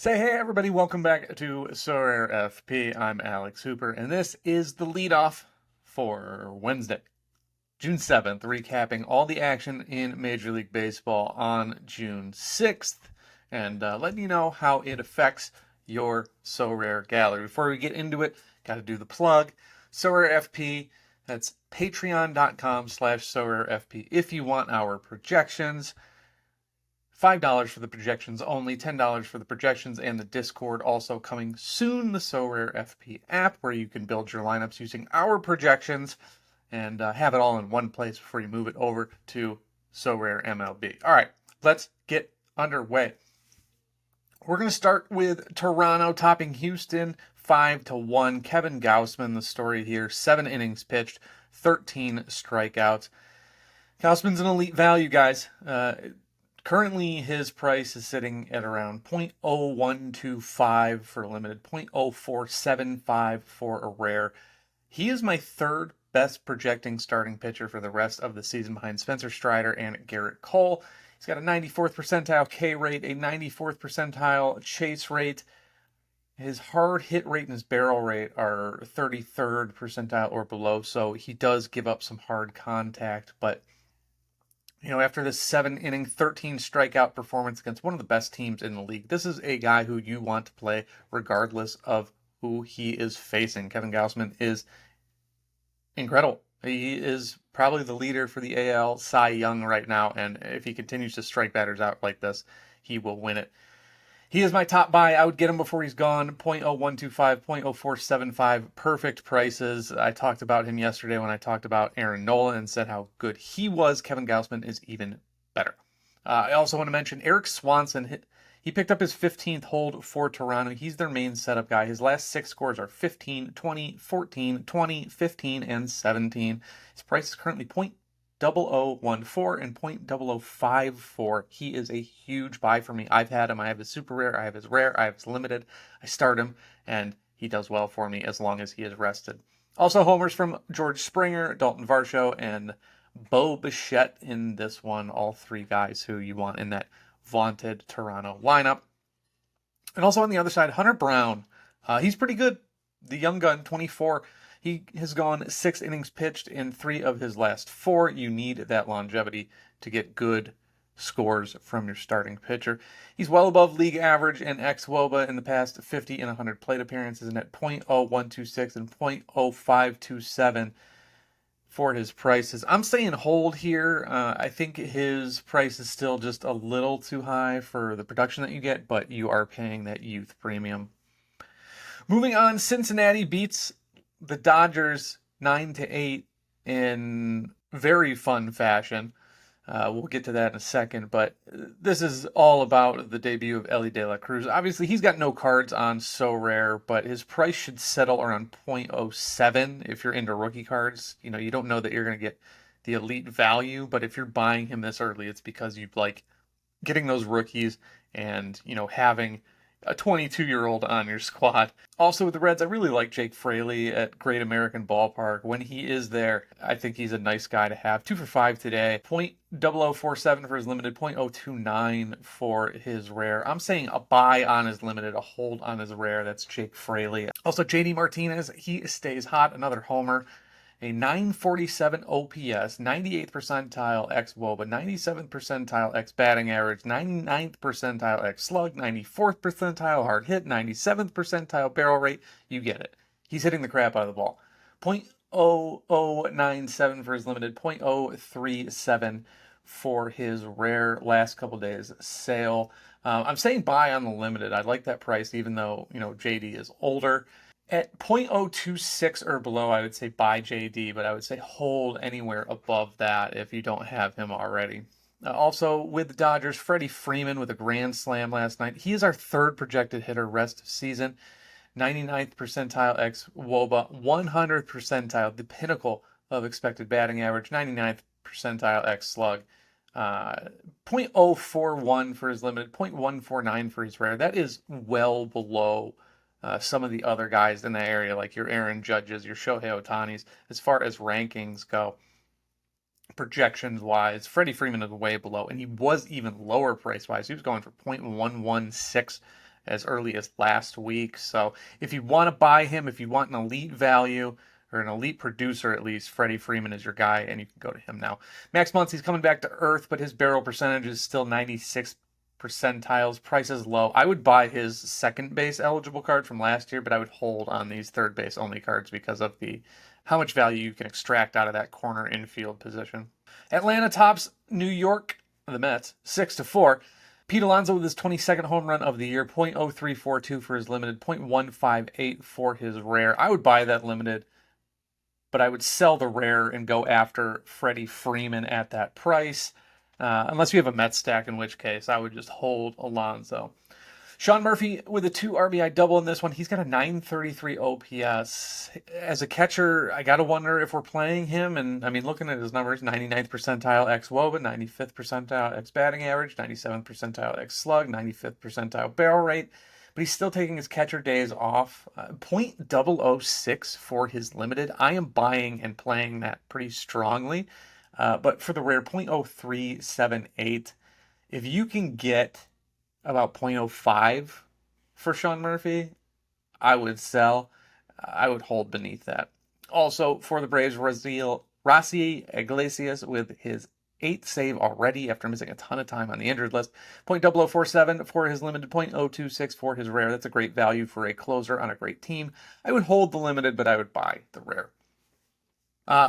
Say hey everybody, welcome back to Sorare FP. I'm Alex Hooper, and this is the leadoff for Wednesday, June 7th, recapping all the action in Major League Baseball on June 6th, and letting you know how it affects your Sorare gallery. Before we get into it, gotta do the plug. Sorare FP, that's patreon.com/Sorare FP if you want our projections. $5 for the projections only, $10 for the projections and the Discord. Also coming soon, the Sorare FP app, where you can build your lineups using our projections and have it all in one place before you move it over to Sorare MLB. All right, let's get underway. We're going to start with Toronto topping Houston 5-1. Kevin Gausman, the story here, 7 innings pitched, 13 strikeouts. Gausman's an elite value, guys. Currently, his price is sitting at around 0.0125 for a limited, 0.0475 for a rare. He is my third best projecting starting pitcher for the rest of the season behind Spencer Strider and Garrett Cole. He's got a 94th percentile K rate, a 94th percentile chase rate. His hard hit rate and his barrel rate are 33rd percentile or below, so he does give up some hard contact, but after this 7-inning, 13 strikeout performance against one of the best teams in the league, this is a guy who you want to play regardless of who he is facing. Kevin Gausman is incredible. He is probably the leader for the AL Cy Young right now, and if he continues to strike batters out like this, he will win it. He is my top buy. I would get him before he's gone. 0.0125, 0.0475, perfect prices. I talked about him yesterday when I talked about Aaron Nola and said how good he was. Kevin Gausman is even better. I also want to mention Eric Swanson. He picked up his 15th hold for Toronto. He's their main setup guy. His last 6 scores are 15, 20, 14, 20, 15, and 17. His price is currently 0.0014 and 0.0054. He is a huge buy for me. I've had him. I have his super rare. I have his rare. I have his limited. I start him, and he does well for me as long as he is rested. Also, homers from George Springer, Dalton Varsho, and Bo Bichette in this one. All 3 guys who you want in that vaunted Toronto lineup. And also on the other side, Hunter Brown. He's pretty good. The young gun, 24. He has gone 6 innings pitched in 3 of his last 4. You need that longevity to get good scores from your starting pitcher. He's well above league average in xWOBA in the past 50 and 100 plate appearances, and at 0.0126 and 0.0527 for his prices. I'm saying hold here. I think his price is still just a little too high for the production that you get, but you are paying that youth premium. Moving on, Cincinnati beats the Dodgers 9-8 in very fun fashion. We'll get to that in a second, but this is all about the debut of Elly De La Cruz. Obviously, he's got no cards on Sorare, but his price should settle around 0.07 if you're into rookie cards. You don't know that you're going to get the elite value, but if you're buying him this early, it's because you like getting those rookies and, having a 22-year-old on your squad. Also with the Reds, I really like Jake Fraley at Great American Ballpark. When he is there, I think he's a nice guy to have. 2 for 5 today. 0.0047 for his limited, 0.029 for his rare. I'm saying a buy on his limited, a hold on his rare. That's Jake Fraley. Also, JD Martinez, he stays hot. Another homer. A 947 OPS, 98th percentile xWOBA, 97th percentile x batting average, 99th percentile x slug, 94th percentile hard hit, 97th percentile barrel rate. You get it. He's hitting the crap out of the ball. 0.0097 for his limited, 0.037 for his rare. Last couple days sale. I'm saying buy on the limited. I like that price even though, JD is older. At 0.026 or below, I would say buy JD, but I would say hold anywhere above that if you don't have him already. Also, with the Dodgers, Freddie Freeman with a grand slam last night. He is our 3rd projected hitter rest of season. 99th percentile xWOBA, 100th percentile, the pinnacle of expected batting average, 99th percentile x slug. 0.041 for his limited, 0.149 for his rare. That is well below some of the other guys in that area, like your Aaron Judges, your Shohei Ohtanis, as far as rankings go. Projections-wise, Freddie Freeman is way below, and he was even lower price-wise. He was going for 0.116 as early as last week. So if you want to buy him, if you want an elite value or an elite producer at least, Freddie Freeman is your guy, and you can go to him now. Max Muncy's coming back to earth, but his barrel percentage is still 96 percentiles. Price is low. I would buy his second base eligible card from last year, but I would hold on these third base only cards because of the how much value you can extract out of that corner infield position. Atlanta tops New York, the Mets, 6-4. Pete Alonso with his 22nd home run of the year, .0342 for his limited, .158 for his rare. I would buy that limited, but I would sell the rare and go after Freddie Freeman at that price. Unless you have a Mets stack, in which case I would just hold Alonso. Sean Murphy with a 2 RBI double in this one. He's got a 933 OPS. As a catcher, I got to wonder if we're playing him. And I mean, looking at his numbers, 99th percentile ex-WOBA, 95th percentile ex-batting average, 97th percentile ex-slug, 95th percentile barrel rate. But he's still taking his catcher days off. .006 for his limited. I am buying and playing that pretty strongly. But for the rare, .0378. If you can get about .05 for Sean Murphy, I would sell. I would hold beneath that. Also, for the Braves, Rossi Iglesias with his 8th save already after missing a ton of time on the injured list. .0047 for his limited, .026 for his rare. That's a great value for a closer on a great team. I would hold the limited, but I would buy the rare.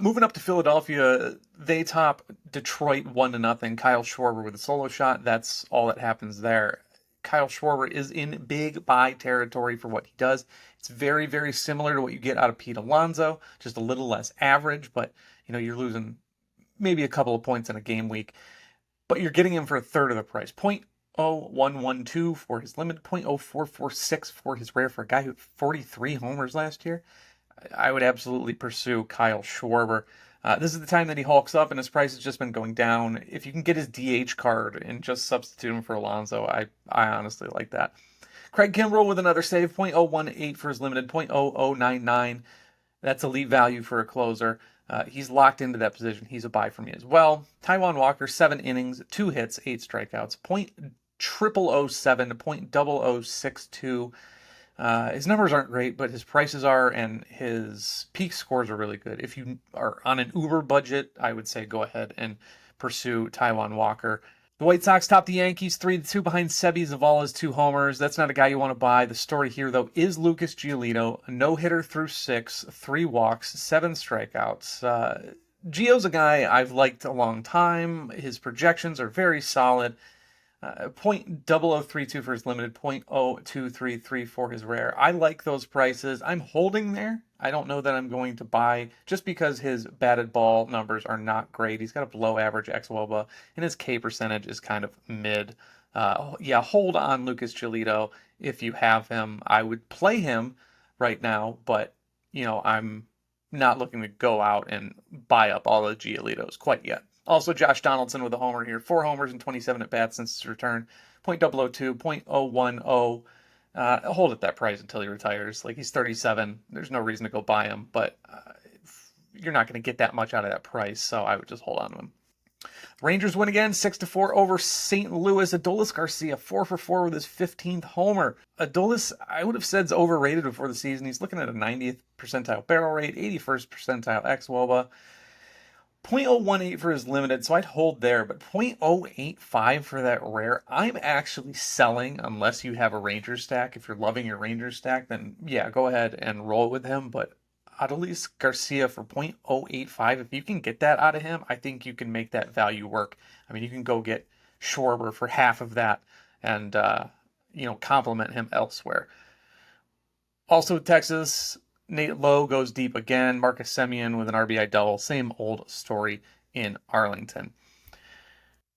Moving up to Philadelphia, they top Detroit 1-0. Kyle Schwarber with a solo shot. That's all that happens there. Kyle Schwarber is in big buy territory for what he does. It's very, very similar to what you get out of Pete Alonso, just a little less average, but you're losing maybe a couple of points in a game week. But you're getting him for a third of the price. .0112 for his limit, .0446 for his rare for a guy who had 43 homers last year. I would absolutely pursue Kyle Schwarber. This is the time that he hulks up, and his price has just been going down. If you can get his DH card and just substitute him for Alonso, I honestly like that. Craig Kimbrell with another save, .018 for his limited, .0099. That's elite value for a closer. He's locked into that position. He's a buy for me as well. Taijuan Walker, 7 innings, 2 hits, 8 strikeouts, .0007, .0062. His numbers aren't great, but his prices are, and his peak scores are really good. If you are on an Uber budget, I would say go ahead and pursue Taijuan Walker. The White Sox top the Yankees 3-2 behind Seby Zavala's 2 homers. That's not a guy you want to buy. The story here, though, is Lucas Giolito. A no-hitter through 6, 3 walks, 7 strikeouts. Gio's a guy I've liked a long time. His projections are very solid. .0032 for his limited, .0233 for his rare. I like those prices. I'm holding there. I don't know that I'm going to buy just because his batted ball numbers are not great. He's got a below average xWOBA, and his K percentage is kind of mid. Hold on Lucas Giolito if you have him. I would play him right now, but I'm not looking to go out and buy up all the Giolitos quite yet. Also, Josh Donaldson with a homer here. 4 homers and 27 at-bats since his return. .002, .010. Hold at that price until he retires. He's 37. There's no reason to go buy him, but you're not going to get that much out of that price, so I would just hold on to him. Rangers win again, 6-4 over St. Louis. Adolis Garcia, 4-for-4 with his 15th homer. Adolis, I would have said, is overrated before the season. He's looking at a 90th percentile barrel rate, 81st percentile xWOBA. .018 for his limited, so I'd hold there, but .085 for that rare, I'm actually selling unless you have a Rangers stack. If you're loving your Rangers stack, then yeah, go ahead and roll with him, but Adolis Garcia for .085, if you can get that out of him, I think you can make that value work. I mean, you can go get Schwarber for half of that and, compliment him elsewhere. Also, Texas, Nate Lowe goes deep again. Marcus Semien with an RBI double. Same old story in Arlington.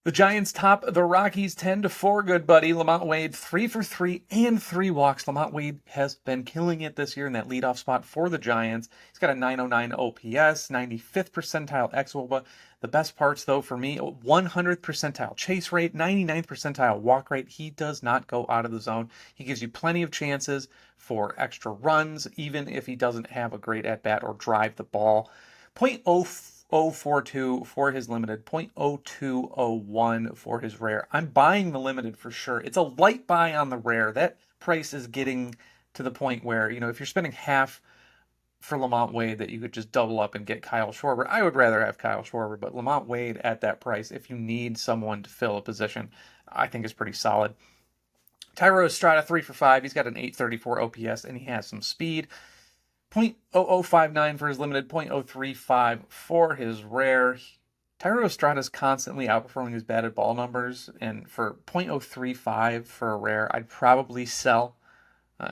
The Giants top the Rockies 10-4. Good buddy. Lamont Wade 3-for-3 and 3 walks. Lamont Wade has been killing it this year in that leadoff spot for the Giants. He's got a 909 OPS, 95th percentile xWOBA. The best parts, though, for me, 100th percentile chase rate, 99th percentile walk rate. He does not go out of the zone. He gives you plenty of chances for extra runs, even if he doesn't have a great at-bat or drive the ball. .042 for his limited, .0201 for his rare. I'm buying the limited for sure. It's a light buy on the rare. That price is getting to the point where, if you're spending half for Lamont Wade that you could just double up and get Kyle Schwarber. I would rather have Kyle Schwarber, but Lamont Wade at that price, if you need someone to fill a position, I think is pretty solid. Thairo Estrada, 3 for 5. He's got an 834 OPS, and he has some speed. .0059 for his limited, .035 for his rare. Thairo Estrada is constantly outperforming his batted ball numbers, and for .035 for a rare, I'd probably sell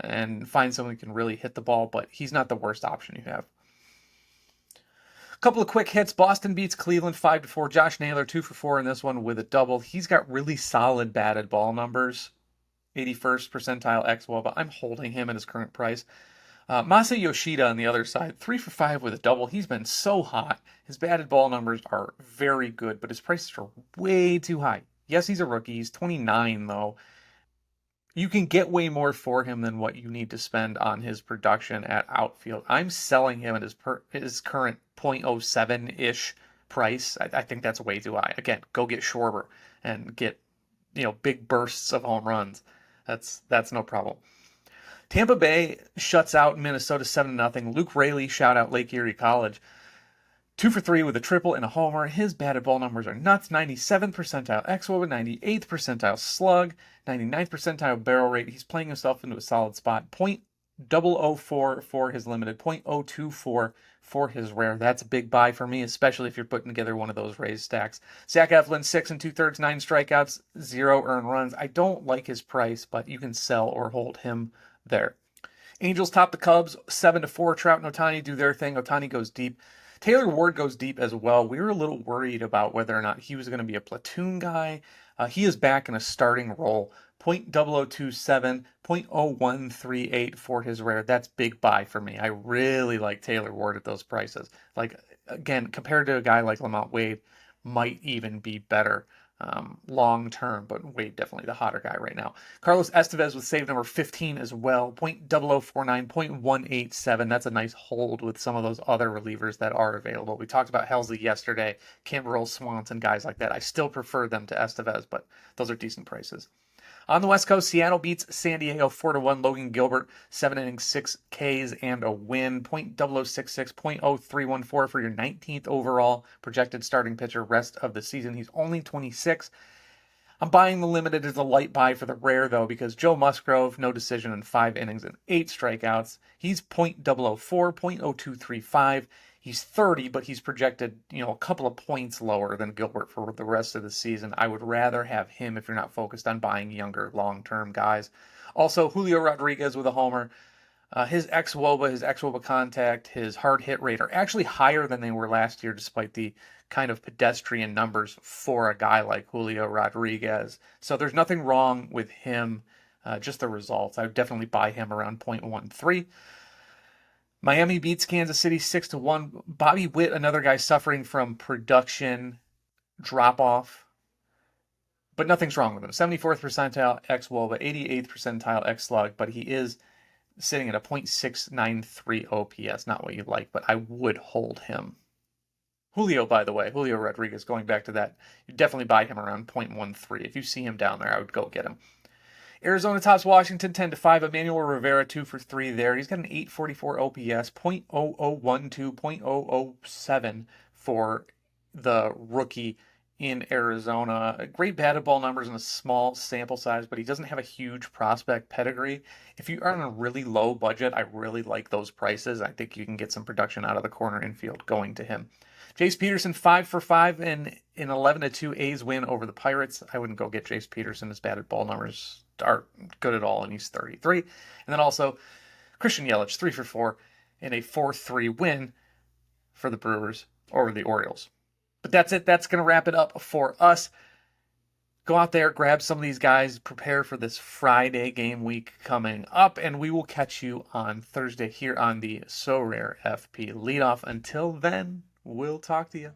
and find someone who can really hit the ball, but he's not the worst option you have. A couple of quick hits. Boston beats Cleveland 5-4. Josh Naylor 2 for 4 in this one with a double. He's got really solid batted ball numbers. 81st percentile xWOBA, but I'm holding him at his current price. Masa Yoshida on the other side, 3 for 5 with a double. He's been so hot. His batted ball numbers are very good, but his prices are way too high. Yes, he's a rookie. He's 29, though. You can get way more for him than what you need to spend on his production at outfield. I'm selling him at his current .07-ish price. I think that's way too high. Again, go get Schwarber and get big bursts of home runs. That's no problem. Tampa Bay shuts out Minnesota 7-0. Luke Raley shout out Lake Erie College. 2 for 3 with a triple and a homer. His batted ball numbers are nuts. 97th percentile xWOBA, 98th percentile slug, 99th percentile barrel rate. He's playing himself into a solid spot. .004 for his limited, .024 for his rare. That's a big buy for me, especially if you're putting together one of those raised stacks. Zach Eflin, 6 2/3, 9 strikeouts, 0 earned runs. I don't like his price, but you can sell or hold him there. Angels top the Cubs 7-4. Trout and Ohtani do their thing. Ohtani goes deep. Taylor Ward goes deep as well. We were a little worried about whether or not he was going to be a platoon guy. He is back in a starting role. .0027, .0138 for his rare. That's big buy for me. I really like Taylor Ward at those prices. Again, compared to a guy like Lamont Wade, might even be better long term, but Wade definitely the hotter guy right now. Carlos Estevez with save number 15 as well, .0049, .187. That's a nice hold with some of those other relievers that are available. We talked about Helsley yesterday, Kimbrel, Swanson, guys like that. I still prefer them to Estevez, but those are decent prices. On the West Coast, Seattle beats San Diego 4-1. Logan Gilbert, 7 innings, 6 Ks, and a win. .0066, .0314 for your 19th overall projected starting pitcher rest of the season. He's only 26. I'm buying the limited as a light buy for the rare, though, because Joe Musgrove, no decision in 5 innings and 8 strikeouts. He's .004, .0235. He's 30, but he's projected, a couple of points lower than Gilbert for the rest of the season. I would rather have him if you're not focused on buying younger, long-term guys. Also, Julio Rodriguez with a homer. His xWOBA, his xWOBA contact, his hard hit rate are actually higher than they were last year, despite the kind of pedestrian numbers for a guy like Julio Rodriguez. So there's nothing wrong with him, just the results. I would definitely buy him around .13. Miami beats Kansas City 6-1. Bobby Witt, another guy suffering from production drop-off. But nothing's wrong with him. 74th percentile xWOBA, 88th percentile xSlug, but he is sitting at a .693 OPS. Not what you'd like, but I would hold him. Julio, by the way, Julio Rodriguez, going back to that, you definitely buy him around .13. If you see him down there, I would go get him. Arizona tops Washington 10-5. Emmanuel Rivera 2 for 3 there. He's got an 844 OPS, .0012, .007 for the rookie in Arizona. Great batted ball numbers in a small sample size, but he doesn't have a huge prospect pedigree. If you are on a really low budget, I really like those prices. I think you can get some production out of the corner infield going to him. Jace Peterson 5 for 5 in 11-2 A's win over the Pirates. I wouldn't go get Jace Peterson. His batted ball numbers aren't good at all, and he's 33. And then also Christian Yelich 3 for 4 in a 4-3 win for the Brewers over the Orioles. But that's it. That's going to wrap it up for us. Go out there, grab some of these guys, prepare for this Friday game week coming up, and we will catch you on Thursday here on the Sorare FP Leadoff. Until then, we'll talk to you.